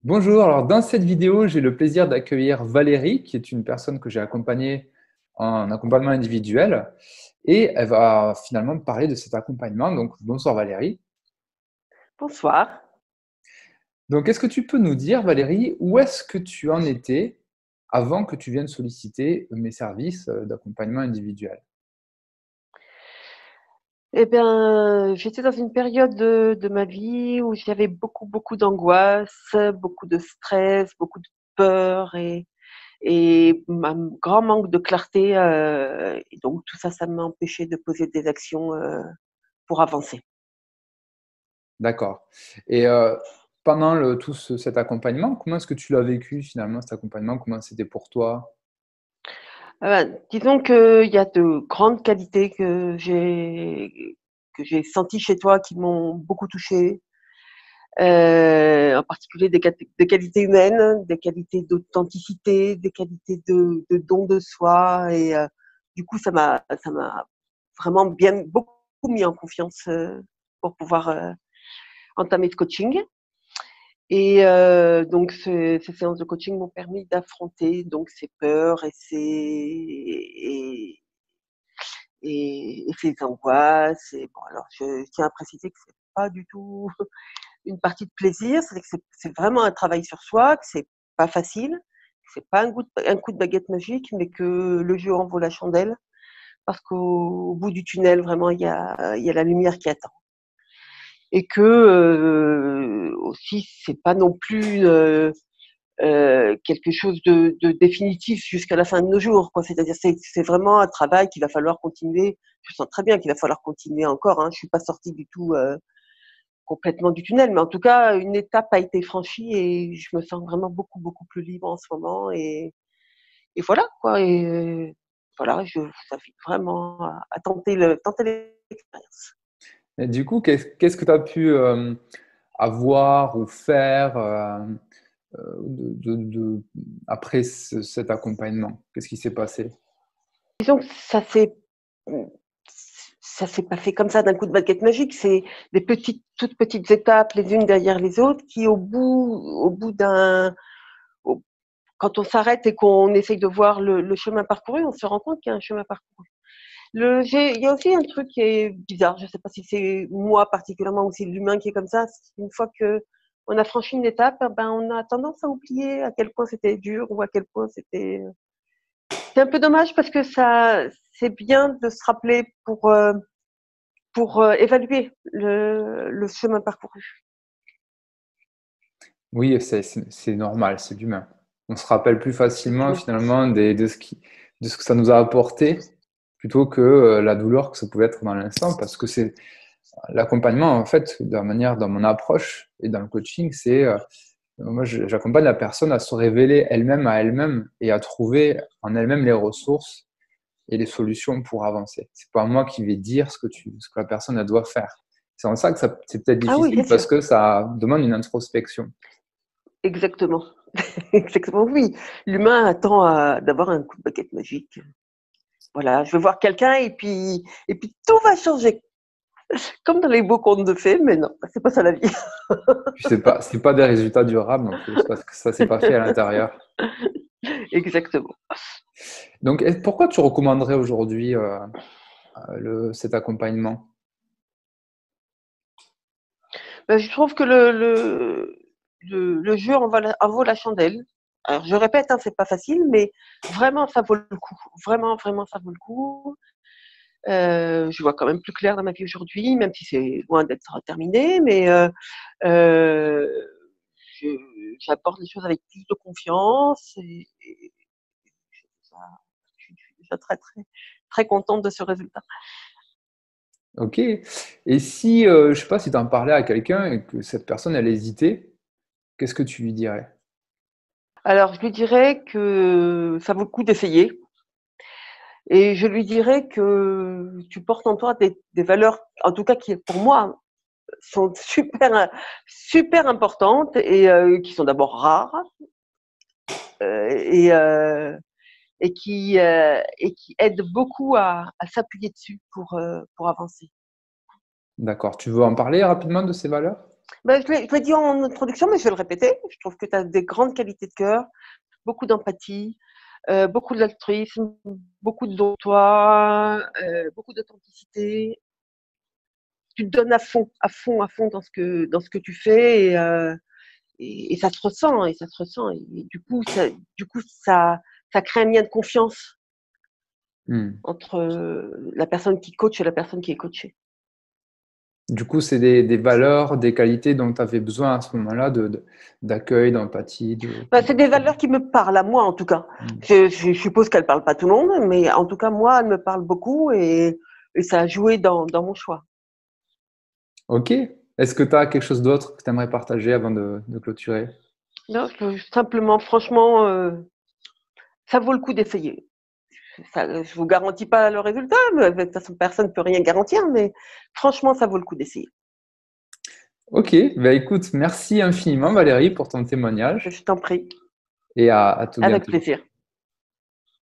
Bonjour, alors dans cette vidéo, j'ai le plaisir d'accueillir Valérie, qui est une personne que j'ai accompagnée en accompagnement individuel, et elle va finalement me parler de cet accompagnement. Donc, bonsoir Valérie. Bonsoir. Donc, est-ce que tu peux nous dire, Valérie, où est-ce que tu en étais avant que tu viennes solliciter mes services d'accompagnement individuel? Eh bien, j'étais dans une période de ma vie où j'avais beaucoup d'angoisse, beaucoup de stress, beaucoup de peur et un grand manque de clarté. Et donc, tout ça, ça m'a empêché de poser des actions pour avancer. D'accord. Et pendant cet accompagnement, comment est-ce que tu l'as vécu finalement, cet accompagnement? Comment c'était pour toi? Disons qu'il y a de grandes qualités que j'ai senties chez toi qui m'ont beaucoup touchée. En particulier des qualités humaines, des qualités d'authenticité, des qualités de don de soi. Et du coup, ça m'a vraiment bien beaucoup mis en confiance pour pouvoir entamer ce coaching. Et donc, ces séances de coaching m'ont permis d'affronter donc ces peurs et ces angoisses. Et bon, alors, je tiens à préciser que c'est pas du tout une partie de plaisir, c'est que c'est vraiment un travail sur soi, que c'est pas facile, que c'est pas un coup de baguette magique, mais que le jeu en vaut la chandelle, parce qu'au bout du tunnel, vraiment, il y a la lumière qui attend. Et que aussi, c'est pas non plus quelque chose de définitif jusqu'à la fin de nos jours, quoi. C'est-à-dire, c'est vraiment un travail qu'il va falloir continuer. Je sens très bien qu'il va falloir continuer encore. Hein. Je suis pas sortie du tout complètement du tunnel, mais en tout cas, une étape a été franchie et je me sens vraiment beaucoup plus libre en ce moment. Et voilà, quoi. Et voilà, je vous invite vraiment à tenter l'expérience. Et du coup, qu'est-ce que tu as pu avoir ou faire après cet accompagnement? Qu'est-ce qui s'est passé? Disons que ça s'est pas fait comme ça d'un coup de baguette magique. C'est des toutes petites étapes, les unes derrière les autres, qui au bout au- quand on s'arrête et qu'on essaye de voir le chemin parcouru, on se rend compte qu'il y a un chemin parcouru. Il y a aussi un truc qui est bizarre. Je ne sais pas si c'est moi particulièrement ou si c'est l'humain qui est comme ça. Une fois que on a franchi une étape, ben on a tendance à oublier à quel point c'était dur ou à quel point c'était. C'est un peu dommage parce que ça, c'est bien de se rappeler pour évaluer le chemin parcouru. Oui, c'est normal, c'est humain. On se rappelle plus facilement Exactement. finalement de ce que ça nous a apporté plutôt que la douleur que ça pouvait être dans l'instant parce que c'est l'accompagnement en fait, de la manière, dans mon approche et dans le coaching, c'est moi j'accompagne la personne à se révéler elle-même à elle-même et à trouver en elle-même les ressources et les solutions pour avancer. C'est pas moi qui vais dire ce que la personne elle doit faire. C'est en ça que c'est peut-être Ah oui, difficile bien parce sûr. que ça demande une introspection. Exactement. Exactement, oui. L'humain attend d'avoir un coup de baguette magique. Voilà, je veux voir quelqu'un et puis tout va changer. Comme dans les beaux contes de fées, mais non, c'est pas ça la vie. Puis c'est pas des résultats durables en plus parce que ça s'est pas fait à l'intérieur. Exactement. Donc pourquoi tu recommanderais aujourd'hui cet accompagnement? Ben, je trouve que le jeu en vaut la chandelle. Alors, je répète, hein, c'est pas facile, mais vraiment, ça vaut le coup. Vraiment, ça vaut le coup. Je vois quand même plus clair dans ma vie aujourd'hui, même si c'est loin d'être terminé, mais euh, je, j'apporte les choses avec plus de confiance et ça, je suis déjà très contente de ce résultat. Ok. Et si, je sais pas si tu en parlais à quelqu'un et que cette personne elle hésitait, qu'est-ce que tu lui dirais? Alors, je lui dirais que ça vaut le coup d'essayer. Et je lui dirais que tu portes en toi des valeurs, en tout cas qui pour moi sont super importantes et qui sont d'abord rares euh, et, euh, et qui aident beaucoup à s'appuyer dessus pour avancer. D'accord. Tu veux en parler rapidement de ces valeurs? Ben, je l'ai dit en introduction, mais je vais le répéter. Je trouve que tu as des grandes qualités de cœur, beaucoup d'empathie, beaucoup d'altruisme, beaucoup de don de toi, beaucoup d'authenticité. Tu te donnes à fond, à fond, à fond dans ce que tu fais et ça se ressent, et ça se ressent. Et du coup, ça crée un lien de confiance Hmm. entre la personne qui coach et la personne qui est coachée. Du coup, c'est des valeurs, des qualités dont tu avais besoin à ce moment-là d'accueil, d'empathie, de Ben, c'est des compassion. valeurs qui me parlent à moi, en tout cas. Hmm. Je suppose qu'elles ne parlent pas à tout le monde, mais en tout cas, moi, elles me parlent beaucoup et ça a joué dans mon choix. Ok. Est-ce que tu as quelque chose d'autre que tu aimerais partager avant de clôturer? Non, simplement, franchement, ça vaut le coup d'essayer. Ça, je vous garantis pas le résultat, mais de toute façon, personne ne peut rien garantir, mais franchement, ça vaut le coup d'essayer. Ok. Bah, écoute, merci infiniment Valérie pour ton témoignage Je t'en prie, et à tout avec bientôt. plaisir.